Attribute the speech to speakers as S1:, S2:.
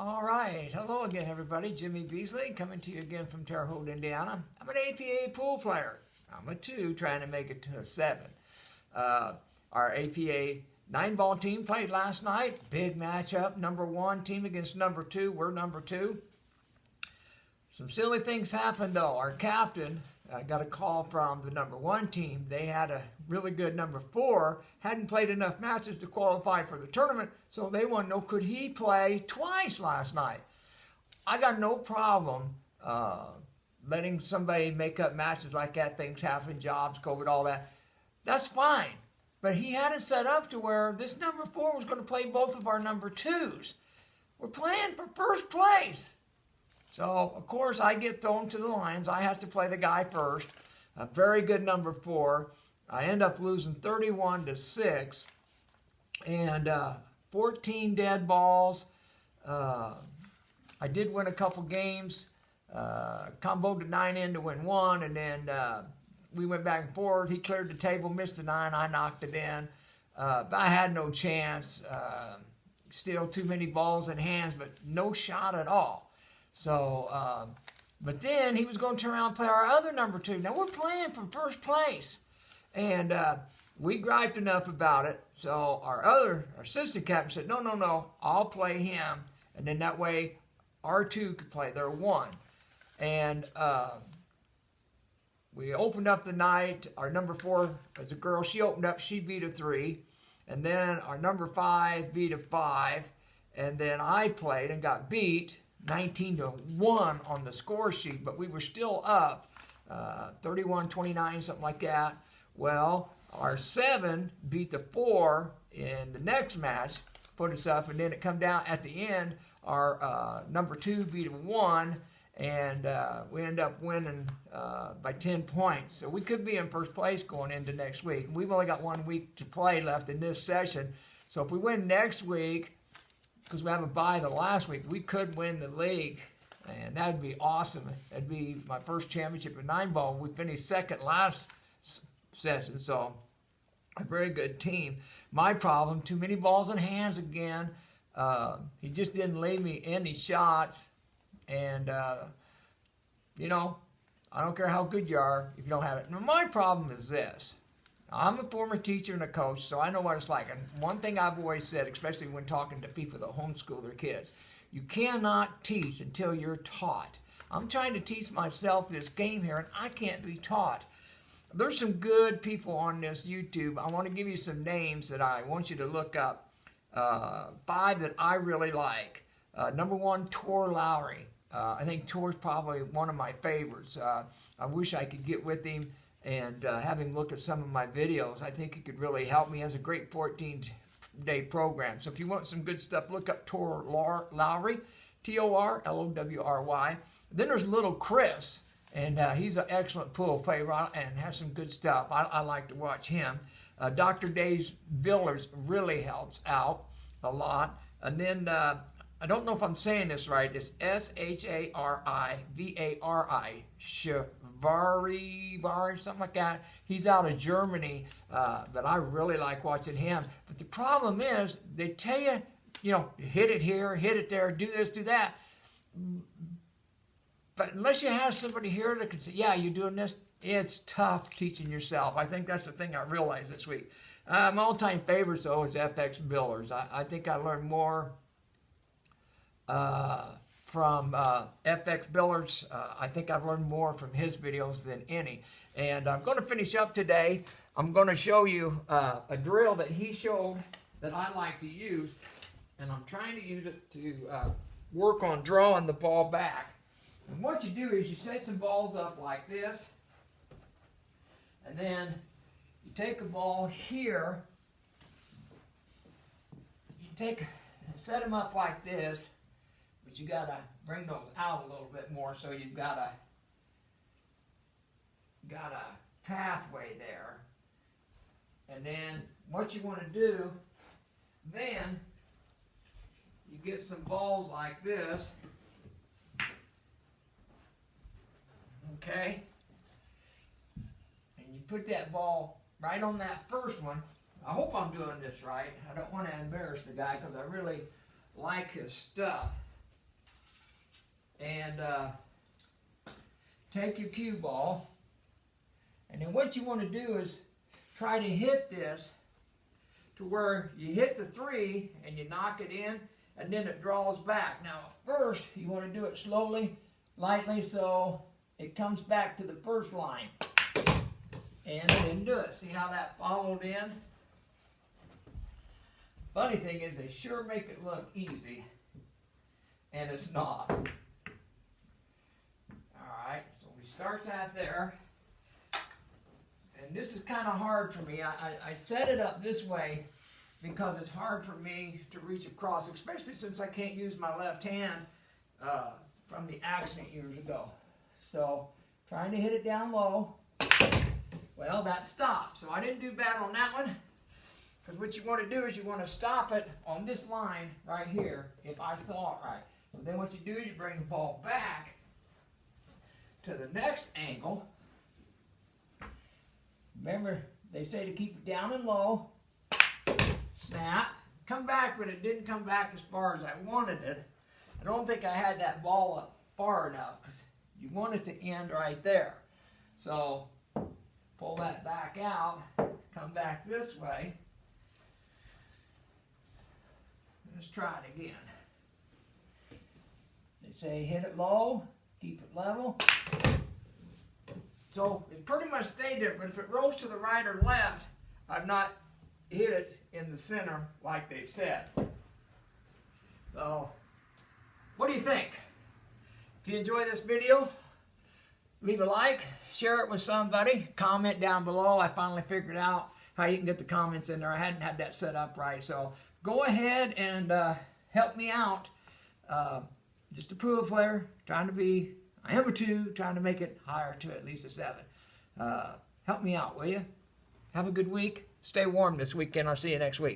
S1: All right. Hello again, everybody. Jimmy Beasley coming to you again from Terre Haute, Indiana. I'm an APA pool player. I'm a 2 trying to make it to a 7. Our APA 9-ball team played last night. Big matchup. Number 1 team against number 2. We're number 2. Some silly things happened, though. Our captain got a call from the number 1 team. They had a really good number 4, hadn't played enough matches to qualify for the tournament, so they want to know, could he play twice last night? I got no problem letting somebody make up matches like that. Things happen, jobs, COVID, all that. That's fine. But he had it set up to where this number 4 was going to play both of our number 2s. We're playing for first place. So, of course, I get thrown to the lines. I have to play the guy first. A very good number 4. I end up losing 31-6. And 14 dead balls. I did win a couple games. Comboed the 9 in to win 1. And then we went back and forth. He cleared the table, missed the 9. I knocked it in. But I had no chance. Still too many balls in hands, but no shot at all. So, but then he was going to turn around and play our other number 2. Now, we're playing for first place. And we griped enough about it. So our assistant captain said, no, I'll play him. And then that way, our 2 could play their 1. And we opened up the night. Our number 4 was a girl. She opened up. She beat a 3. And then our number 5 beat a 5. And then I played and got beat 19-1 on the score sheet, but we were still up 31-29, something like that. Well, our 7 beat the 4 in the next match, put us up, and then it come down at the end. Our number 2 beat a 1, and we ended up winning by 10 points. So we could be in first place going into next week. We've only got 1 week to play left in this session. So if we win next week, because we have a bye the last week, we could win the league, and that would be awesome. That'd be my first championship in 9-ball. We finished second last session, so a very good team. My problem, too many balls in hands again. He just didn't leave me any shots, and, I don't care how good you are if you don't have it. Now, my problem is this. I'm a former teacher and a coach, so I know what it's like. And one thing I've always said, especially when talking to people that homeschool their kids, you cannot teach until you're taught. I'm trying to teach myself this game here, and I can't be taught. There's some good people on this YouTube. I want to give you some names that I want you to look up. 5 that I really like. Number 1, Tor Lowry. I think Tor's probably one of my favorites. I wish I could get with him and have him look at some of my videos. I think it could really help me. He has a great 14-day program. So if you want some good stuff, look up Tor Lowry, Torlowry. Then there's little Chris, and he's an excellent pool player and has some good stuff. I like to watch him. Dr. Dave Villers really helps out a lot. And then, I don't know if I'm saying this right, it's Sharivari, Vari, something like that. He's out of Germany, but I really like watching him. But the problem is, they tell you, hit it here, hit it there, do this, do that. But unless you have somebody here that can say, yeah, you're doing this, it's tough teaching yourself. I think that's the thing I realized this week. My all-time favorite, though, is FX Billers. I think I learned more from FX Billers. I think I've learned more from his videos than any. And I'm going to finish up today. I'm going to show you a drill that he showed that I like to use. And I'm trying to use it to work on drawing the ball back. And what you do is you set some balls up like this. And then you take a ball here. Set them up like this. But you got to bring those out a little bit more, so you've got a pathway there. And then what you want to do, then you get some balls like this. Okay? And you put that ball right on that first one. I hope I'm doing this right. I don't want to embarrass the guy because I really like his stuff. and take your cue ball, and then what you want to do is try to hit this to where you hit the 3 and you knock it in, and then it draws back. Now first you want to do it slowly, lightly, so it comes back to the first line, and then do it. See how that followed in? Funny thing is, they sure make it look easy, and it's not. Alright, so we start that there. And this is kind of hard for me. I set it up this way because it's hard for me to reach across, especially since I can't use my left hand from the accident years ago. So, trying to hit it down low. Well, that stopped. So I didn't do bad on that one. Because what you want to do is you want to stop it on this line right here, if I saw it right. So then what you do is you bring the ball back to the next angle. Remember, they say to keep it down and low. Snap. Come back, but it didn't come back as far as I wanted it. I don't think I had that ball up far enough, because you want it to end right there. So, pull that back out, come back this way. Let's try it again. They say hit it low, keep it level. So it pretty much stayed there, but if it rolls to the right or left, I've not hit it in the center like they've said. So, what do you think? If you enjoy this video, leave a like, share it with somebody, comment down below. I finally figured out how you can get the comments in there. I hadn't had that set up right, so go ahead and help me out. Just a pool player, trying to be, I am a 2, trying to make it higher to at least a 7. Help me out, will you? Have a good week. Stay warm this weekend. I'll see you next week.